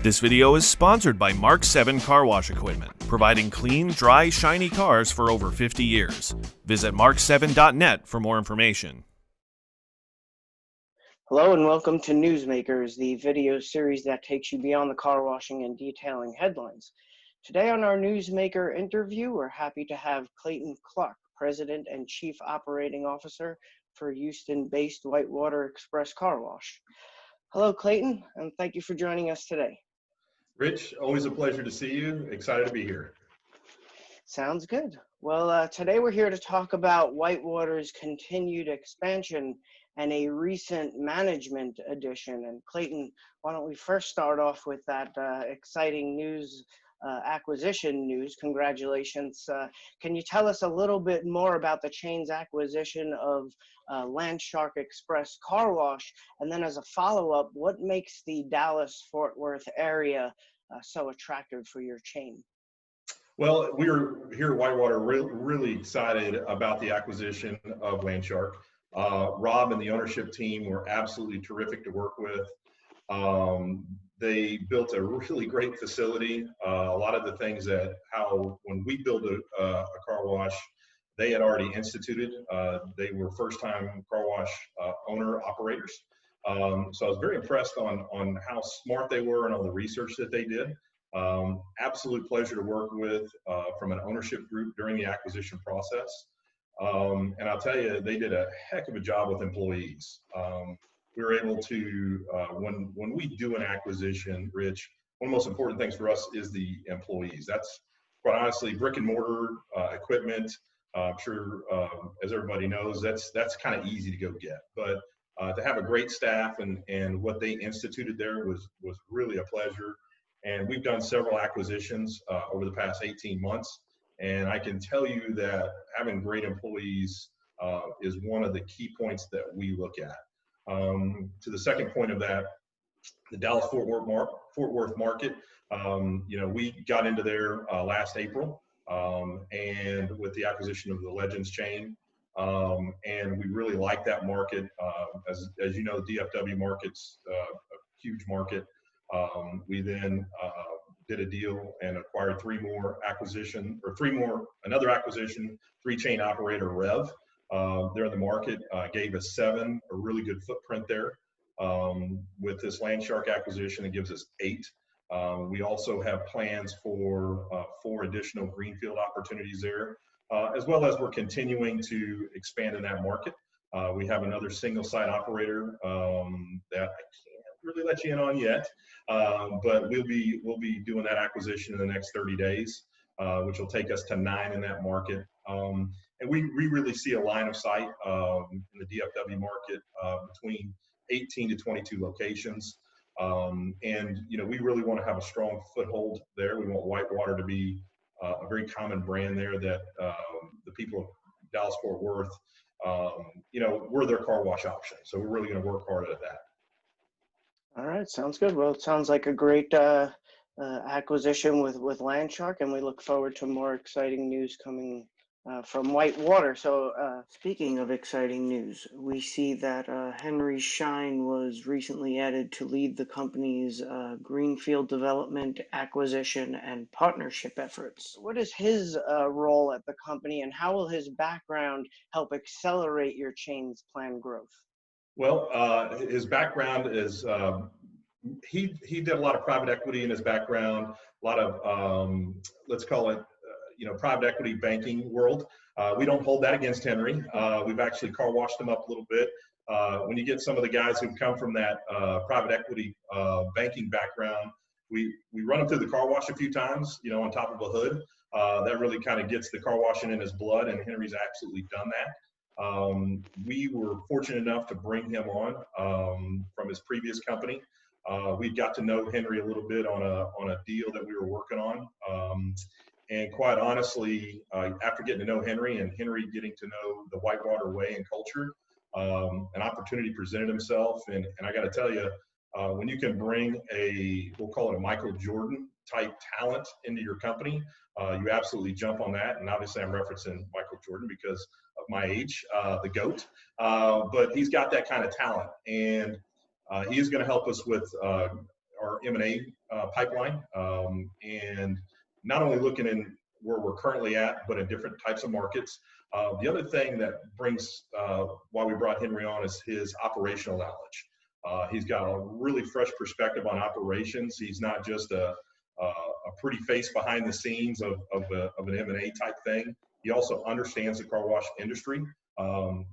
This video is sponsored by Mark 7 Car Wash Equipment, providing clean, dry, shiny cars for over 50 years. Visit mark7.net for more information. Hello and welcome to Newsmakers, the video series that takes you beyond the car washing and detailing headlines. Today on our Newsmaker interview, we're happy to have Clayton Clark, President and Chief Operating Officer for Houston-based WhiteWater Express Car Wash. Hello, Clayton, and thank you for joining us today. Rich, always a pleasure to see you. Excited to be here. Sounds good. Well, today we're here to talk about WhiteWater's continued expansion and a recent management addition. And Clayton, why don't we first start off with that exciting news, acquisition news. Congratulations. Can you tell us a little bit more about the chain's acquisition of Landshark Express Car Wash? And then as a follow-up, what makes the Dallas-Fort Worth area so attractive for your chain? Well, we are here at WhiteWater really excited about the acquisition of Landshark. Rob and the ownership team were absolutely terrific to work with. They built a really great facility. A lot of the things when we build a car wash, they had already instituted. They were first-time car wash owner-operators. So I was very impressed on how smart they were and all the research that they did. Absolute pleasure to work with from an ownership group during the acquisition process. And I'll tell you, they did a heck of a job with employees. We were able to, when we do an acquisition, Rich, one of the most important things for us is the employees. That's quite honestly brick and mortar equipment. I'm sure, as everybody knows, that's kind of easy to go get. But to have a great staff and what they instituted there was really a pleasure. And we've done several acquisitions over the past 18 months. And I can tell you that having great employees is one of the key points that we look at. To the second point of that, the Dallas-Fort Worth market, we got into there last April and with the acquisition of the Legends chain. And we really like that market. As you know, the DFW market's a huge market. We then did a deal and acquired another acquisition, 3-chain operator Rev. They're in the market, gave us 7, a really good footprint there. With this Landshark acquisition, it gives us 8. We also have plans for 4 additional greenfield opportunities there, as well as we're continuing to expand in that market. We have another single site operator that I can't really let you in on yet, but we'll be doing that acquisition in the next 30 days, which will take us to 9 in that market. And we really see a line of sight in the DFW market between 18 to 22 locations. And we really want to have a strong foothold there. We want WhiteWater to be a very common brand there that the people of Dallas-Fort Worth, we're their car wash option. So we're really going to work hard at that. All right, sounds good. Well, it sounds like a great acquisition with Landshark, and we look forward to more exciting news coming from WhiteWater. So speaking of exciting news, we see that Henry Schein was recently added to lead the company's greenfield development, acquisition, and partnership efforts. What is his role at the company, and how will his background help accelerate your chain's planned growth? Well, his background is he did a lot of private equity in his background, a lot of let's call it private equity banking world. We don't hold that against Henry. We've actually car washed him up a little bit. When you get some of the guys who've come from that private equity banking background, we run them through the car wash a few times, on top of a hood. That really kind of gets the car washing in his blood, and Henry's absolutely done that. We were fortunate enough to bring him on from his previous company. We got to know Henry a little bit on a deal that we were working on. And quite honestly, after getting to know Henry and Henry getting to know the WhiteWater way and culture, an opportunity presented himself. And I got to tell you, when you can bring we'll call it a Michael Jordan type talent into your company, you absolutely jump on that. And obviously I'm referencing Michael Jordan because of my age, the GOAT, but he's got that kind of talent. And he is going to help us with our M&A pipeline, and not only looking in where we're currently at, but in different types of markets. The other thing that brings why we brought Henry on is his operational knowledge. He's got a really fresh perspective on operations. He's not just a pretty face behind the scenes of an M&A type thing. He also understands the car wash industry.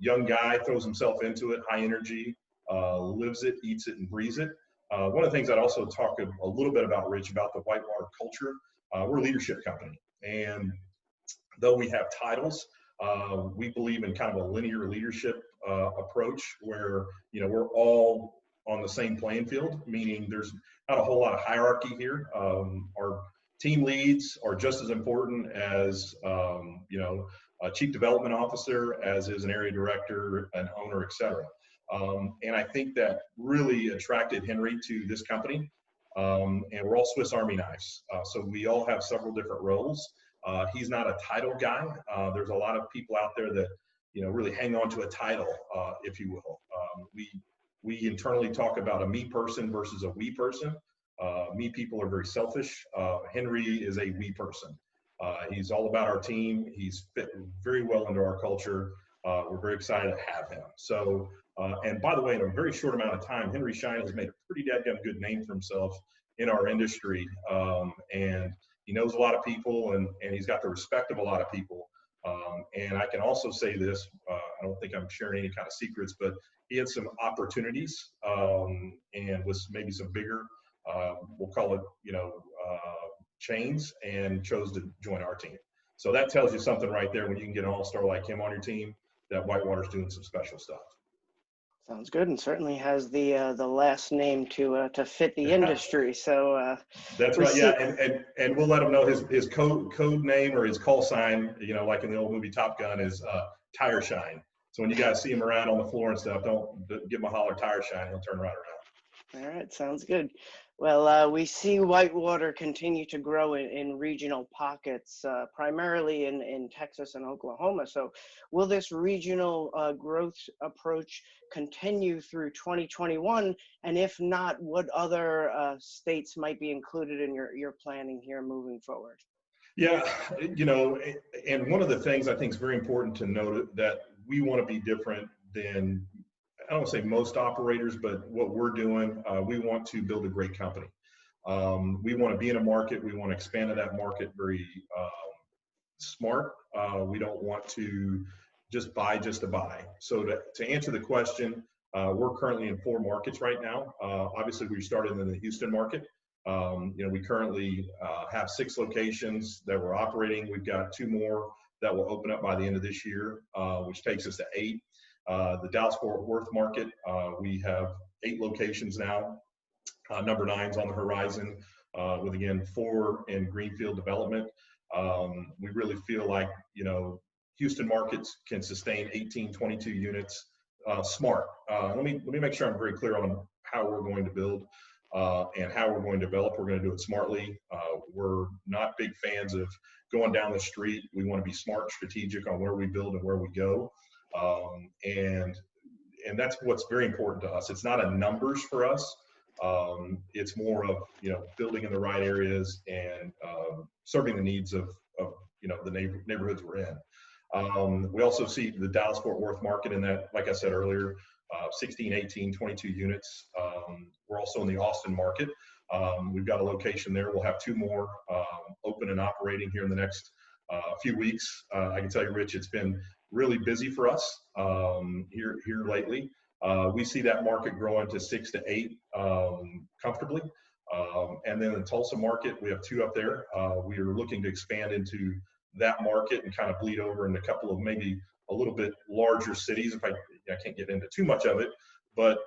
Young guy, throws himself into it, high energy, lives it, eats it, and breathes it. One of the things I'd also talk a little bit about, Rich, about the WhiteWater culture. We're a leadership company, and though we have titles, we believe in kind of a linear leadership approach where, we're all on the same playing field, meaning there's not a whole lot of hierarchy here. Our team leads are just as important as, a chief development officer, as is an area director, an owner, et cetera. And I think that really attracted Henry to this company. And we're all Swiss Army knives. So we all have several different roles. He's not a title guy. There's a lot of people out there that, really hang on to a title, if you will. We internally talk about a me person versus a we person. Me people are very selfish. Henry is a we person. He's all about our team. He's fit very well into our culture. We're very excited to have him. So, and by the way, in a very short amount of time, Henry Schein has made a pretty dadgum good name for himself in our industry. And he knows a lot of people, and he's got the respect of a lot of people. And I can also say this, I don't think I'm sharing any kind of secrets, but he had some opportunities and with maybe some bigger, we'll call it, chains, and chose to join our team. So that tells you something right there when you can get an all-star like him on your team, that WhiteWater's doing some special stuff. Sounds good, and certainly has the last name to fit the industry. So that's right, yeah, and we'll let him know his code name or his call sign, like in the old movie Top Gun, is Tire Shine. So when you guys see him around on the floor and stuff, don't give him a holler, Tire Shine. He'll turn right around. All right, sounds good. Well, we see WhiteWater continue to grow in regional pockets, primarily in Texas and Oklahoma. So will this regional growth approach continue through 2021? And if not, what other states might be included in your planning here moving forward? Yeah, and one of the things I think is very important to note that we want to be different than, I don't want to say most operators, but what we're doing, we want to build a great company. We want to be in a market. We want to expand to that market very smart. We don't want to just buy just to buy. So to answer the question, we're currently in 4 markets right now. Obviously, we started in the Houston market. We currently have 6 locations that we're operating. We've got 2 more that will open up by the end of this year, which takes us to 8. The Dallas-Fort Worth market, we have 8 locations now. Number 9's on the horizon, with again 4 in greenfield development. We really feel like Houston markets can sustain 18, 22 units. Smart. Let me make sure I'm very clear on how we're going to build and how we're going to develop. We're going to do it smartly. We're not big fans of going down the street. We want to be smart, strategic on where we build and where we go. And that's what's very important to us. It's not a numbers for us. It's more of, building in the right areas and serving the needs of the neighborhoods we're in. We also see the Dallas-Fort Worth market in that, like I said earlier, 16, 18, 22 units. We're also in the Austin market. We've got a location there. We'll have 2 more open and operating here in the next few weeks. I can tell you, Rich, it's been really busy for us here lately. We see that market growing to 6 to 8 comfortably. And then the Tulsa market, we have 2 up there. We are looking to expand into that market and kind of bleed over in a couple of maybe a little bit larger cities. If I can't get into too much of it, but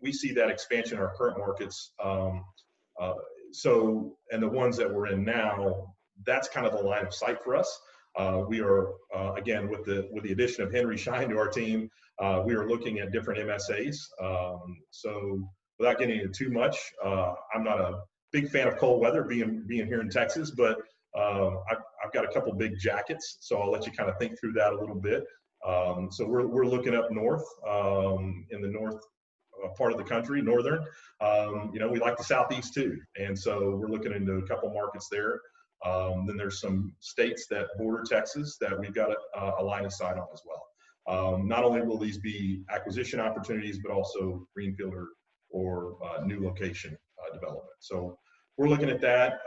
we see that expansion in our current markets. So, and the ones that we're in now, that's kind of the line of sight for us. We are, again, with the addition of Henry Schein to our team, we are looking at different MSAs. So without getting into too much, I'm not a big fan of cold weather being here in Texas, but I've got a couple big jackets, so I'll let you kind of think through that a little bit. So we're looking up north, in the part of the country, northern. We like the Southeast too. And so we're looking into a couple markets there. Then there's some states that border Texas that we've got a line of sight on as well. Not only will these be acquisition opportunities, but also greenfield or new location development. So we're looking at that.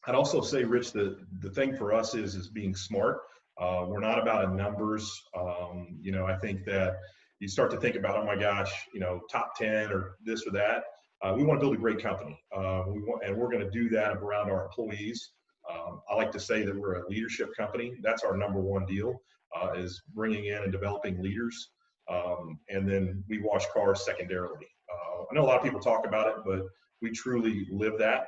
I'd also say, Rich, the thing for us is being smart. We're not about numbers. I think that you start to think about, oh my gosh, top 10 or this or that. We want to build a great company. And we're going to do that around our employees. I like to say that we're a leadership company. That's our number one deal, is bringing in and developing leaders. And then we wash cars secondarily. I know a lot of people talk about it, but we truly live that.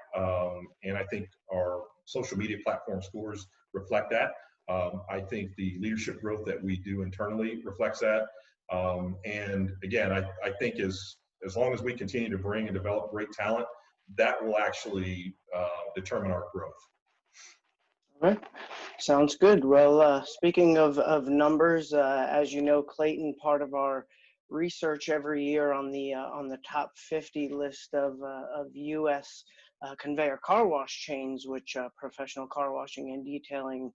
And I think our social media platform scores reflect that. I think the leadership growth that we do internally reflects that. And again, I think as long as we continue to bring and develop great talent, that will actually determine our growth. All right. Sounds good. Well, speaking of numbers, as you know, Clayton, part of our research every year on the top 50 list of U.S. Conveyor car wash chains, which Professional Car Washing and Detailing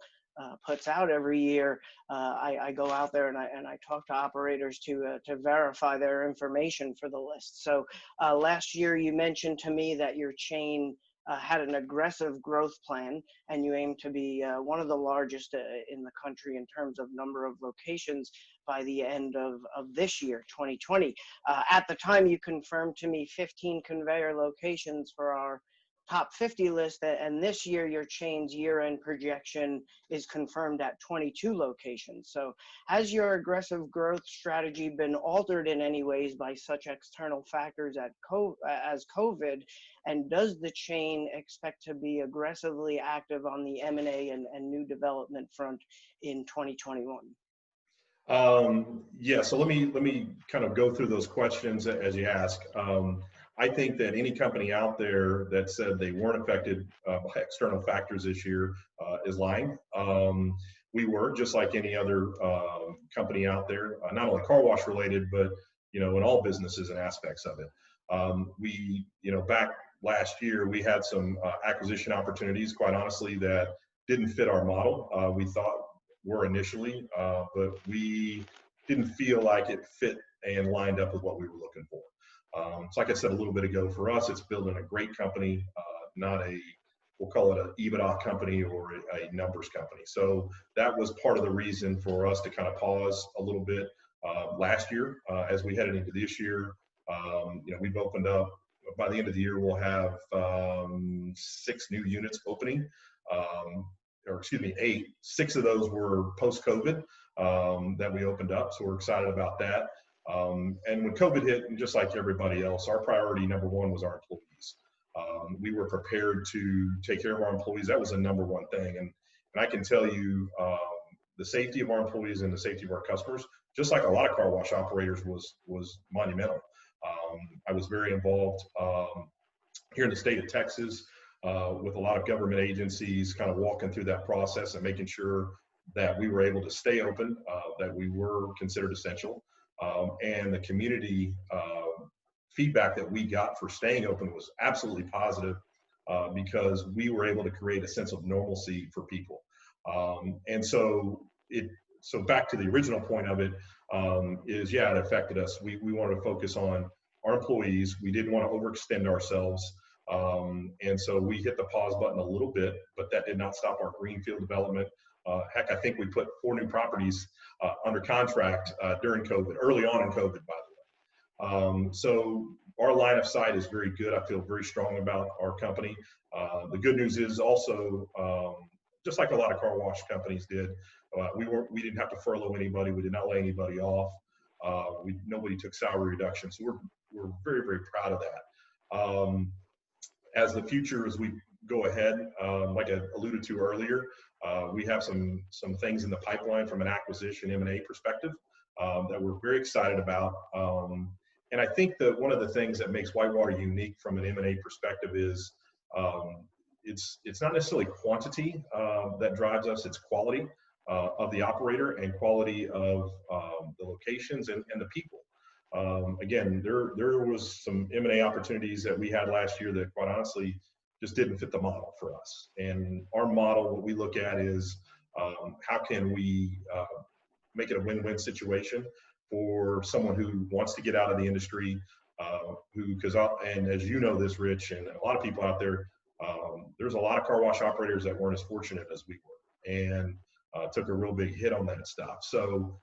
puts out every year. I go out there and I talk to operators to verify their information for the list. So last year you mentioned to me that your chain had an aggressive growth plan, and you aim to be one of the largest in the country in terms of number of locations by the end of this year, 2020. At the time, you confirmed to me 15 conveyor locations for our top 50 list, and this year your chain's year-end projection is confirmed at 22 locations. So has your aggressive growth strategy been altered in any ways by such external factors as COVID, and does the chain expect to be aggressively active on the M&A and new development front in 2021? Yeah, so let me kind of go through those questions as you ask. I think that any company out there that said they weren't affected by external factors this year is lying. We were, just like any other company out there, not only car wash related, but in all businesses and aspects of it. We, back last year, we had some acquisition opportunities, quite honestly, that didn't fit our model. We thought were initially, but we didn't feel like it fit and lined up with what we were looking for. So like I said a little bit ago, for us, it's building a great company, not we'll call it an EBITDA company or a numbers company. So that was part of the reason for us to kind of pause a little bit last year. As we headed into this year, we've opened up, by the end of the year, we'll have 6 new units opening, or excuse me, 8. 6 of those were post-COVID that we opened up. So we're excited about that. And when COVID hit, and just like everybody else, our priority number one was our employees. We were prepared to take care of our employees. That was the number one thing. And I can tell you, the safety of our employees and the safety of our customers, just like a lot of car wash operators, was monumental. I was very involved here in the state of Texas with a lot of government agencies, kind of walking through that process and making sure that we were able to stay open, that we were considered essential. And the community feedback that we got for staying open was absolutely positive because we were able to create a sense of normalcy for people. And so back to the original point of it is, yeah, it affected us. We wanted to focus on our employees. We didn't want to overextend ourselves. And so we hit the pause button a little bit, but that did not stop our greenfield development. Heck, I think we put 4 new properties under contract during COVID, early on in COVID, by the way. So our line of sight is very good. I feel very strong about our company. The good news is also, just like a lot of car wash companies did, we didn't have to furlough anybody. We did not lay anybody off. Nobody took salary reductions. So we're very, very proud of that. As the future, as we go ahead, like I alluded to earlier, we have some things in the pipeline from an acquisition M&A perspective that we're very excited about. And I think that one of the things that makes WhiteWater unique from an M&A perspective is it's not necessarily quantity that drives us, it's quality of the operator and quality of the locations and the people. Again, there was some M&A opportunities that we had last year that quite honestly just didn't fit the model for us. And our model, what we look at is how can we make it a win-win situation for someone who wants to get out of the industry, and as you know this, Rich, and a lot of people out there, there's a lot of car wash operators that weren't as fortunate as we were, and took a real big hit on that stuff. So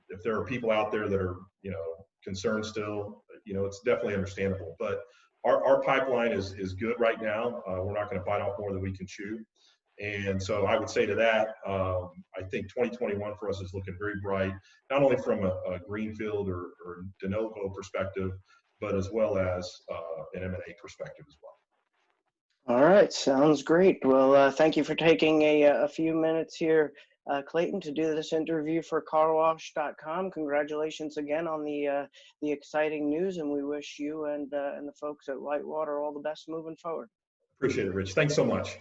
if there are people out there that are, concerned still, it's definitely understandable. But our pipeline is good right now. We're not going to bite off more than we can chew. And so I would say to that, I think 2021 for us is looking very bright, not only from a greenfield or de novo perspective, but as well as an M&A perspective as well. All right, sounds great. Well, thank you for taking a few minutes here, Clayton, to do this interview for Carwash.com. Congratulations again on the exciting news, and we wish you and the folks at WhiteWater all the best moving forward. Appreciate it, Rich. Thanks so much.